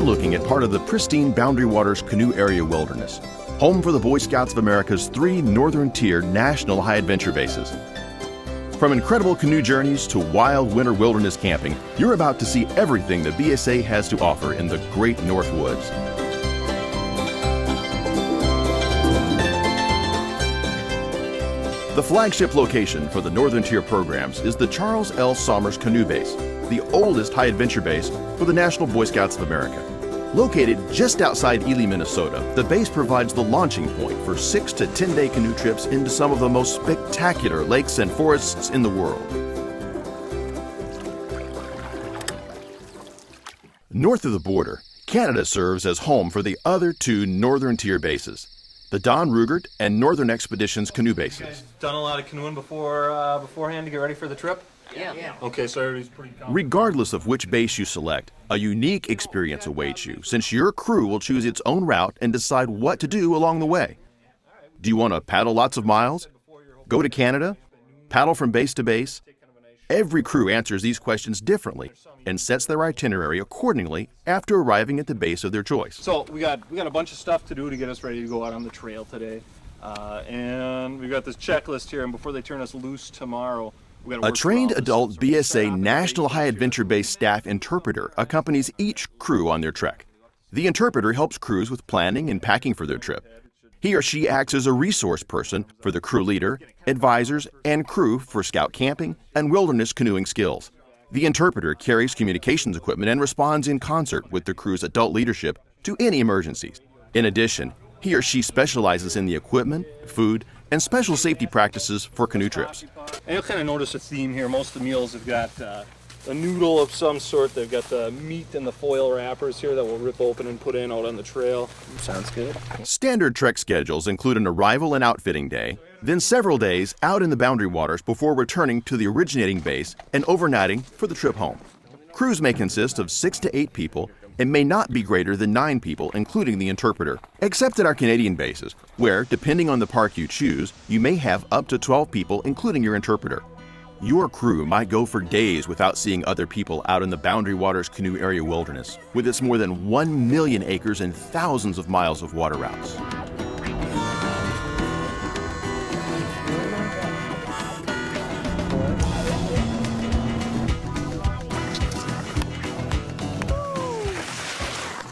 Looking at part of the pristine Boundary Waters Canoe Area Wilderness, home for the Boy Scouts of America's 3 Northern Tier National High Adventure Bases. From incredible canoe journeys to wild winter wilderness camping, you're about to see everything the BSA has to offer in the Great North Woods. The flagship location for the Northern Tier programs is the Charles L. Somers Canoe Base, the oldest high adventure base for the National Boy Scouts of America. Located just outside Ely, Minnesota, the base provides the launching point for 6 to 10-day canoe trips into some of the most spectacular lakes and forests in the world. North of the border, Canada serves as home for the other 2 Northern Tier bases, the Don Rugert and Northern Expeditions canoe bases. You guys done a lot of canoeing beforehand to get ready for the trip? Yeah. Okay, so everybody's pretty confident. Regardless of which base you select, a unique experience awaits you since your crew will choose its own route and decide what to do along the way. Do you want to paddle lots of miles? Go to Canada? Paddle from base to base? Every crew answers these questions differently and sets their itinerary accordingly after arriving at the base of their choice. So we got a bunch of stuff to do to get us ready to go out on the trail today. And we've got this checklist here, and before they turn us loose tomorrow, a trained adult BSA National High Adventure Base staff interpreter accompanies each crew on their trek. The interpreter helps crews with planning and packing for their trip. He or she acts as a resource person for the crew leader, advisors, and crew for scout camping and wilderness canoeing skills. The interpreter carries communications equipment and responds in concert with the crew's adult leadership to any emergencies. In addition, he or she specializes in the equipment, food, and special safety practices for canoe trips. And you'll kind of notice a theme here. Most of the meals have got a noodle of some sort. They've got the meat and the foil wrappers here that we'll rip open and put in out on the trail. Sounds good. Standard trek schedules include an arrival and outfitting day, then several days out in the Boundary Waters before returning to the originating base and overnighting for the trip home. Crews may consist of 6 to 8 people and may not be greater than 9 people, including the interpreter, except at our Canadian bases, where, depending on the park you choose, you may have up to 12 people, including your interpreter. Your crew might go for days without seeing other people out in the Boundary Waters Canoe Area Wilderness, with its more than 1 million acres and thousands of miles of water routes.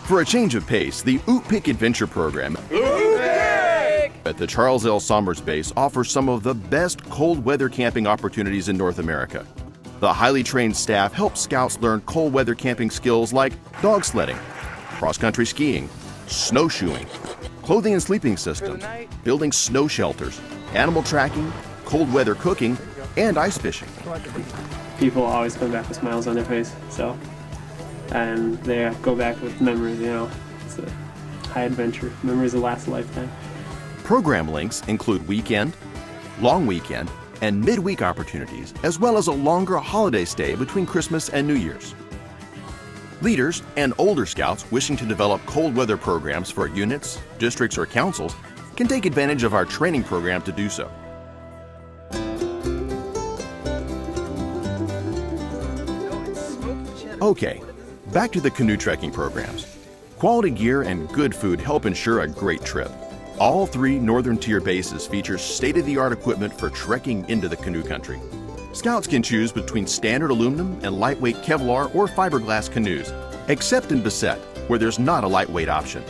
For a change of pace, the Ootpik Adventure Program at the Charles L. Somers Base offers some of the best cold weather camping opportunities in North America. The highly trained staff helps scouts learn cold weather camping skills like dog sledding, cross-country skiing, snowshoeing, clothing and sleeping systems, building snow shelters, animal tracking, cold weather cooking, and ice fishing. People always come back with smiles on their face, and they go back with memories, It's a high adventure. Memories that last a lifetime. Program links include weekend, long weekend, and midweek opportunities, as well as a longer holiday stay between Christmas and New Year's. Leaders and older scouts wishing to develop cold weather programs for units, districts, or councils can take advantage of our training program to do so. Okay, back to the canoe trekking programs. Quality gear and good food help ensure a great trip. All 3 Northern Tier bases feature state-of-the-art equipment for trekking into the canoe country. Scouts can choose between standard aluminum and lightweight Kevlar or fiberglass canoes, except in Beset, where there's not a lightweight option.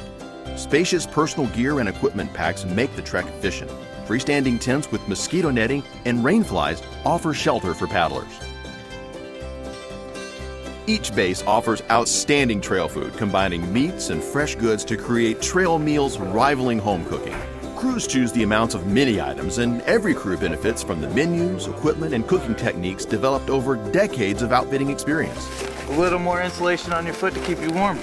Spacious personal gear and equipment packs make the trek efficient. Freestanding tents with mosquito netting and rain flies offer shelter for paddlers. Each base offers outstanding trail food, combining meats and fresh goods to create trail meals rivaling home cooking. Crews choose the amounts of many items, and every crew benefits from the menus, equipment, and cooking techniques developed over decades of outfitting experience. a little more insulation on your foot to keep you warm.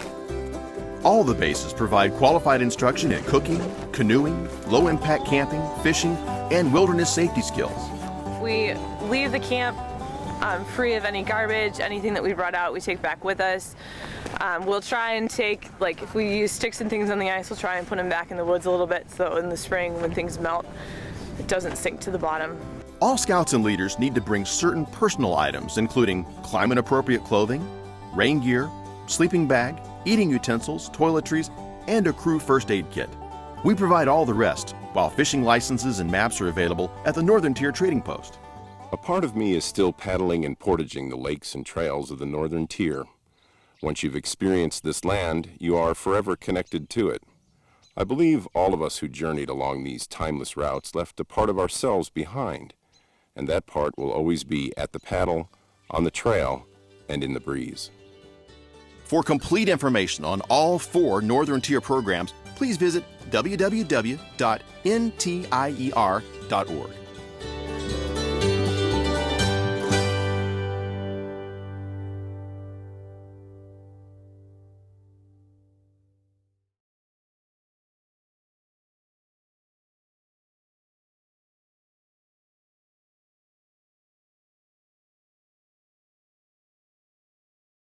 All the bases provide qualified instruction in cooking, canoeing, low-impact camping, fishing, and wilderness safety skills. We leave the camp free of any garbage. Anything that we brought out, we take back with us. We'll try and take, like, if we use sticks and things on the ice, we'll try and put them back in the woods a little bit so in the spring when things melt, it doesn't sink to the bottom. All scouts and leaders need to bring certain personal items, including climate-appropriate clothing, rain gear, sleeping bag, eating utensils, toiletries, and a crew first aid kit. We provide all the rest, while fishing licenses and maps are available at the Northern Tier Trading Post. A part of me is still paddling and portaging the lakes and trails of the Northern Tier. Once you've experienced this land, you are forever connected to it. I believe all of us who journeyed along these timeless routes left a part of ourselves behind, and that part will always be at the paddle, on the trail, and in the breeze. For complete information on all 4 Northern Tier programs, please visit www.ntier.org.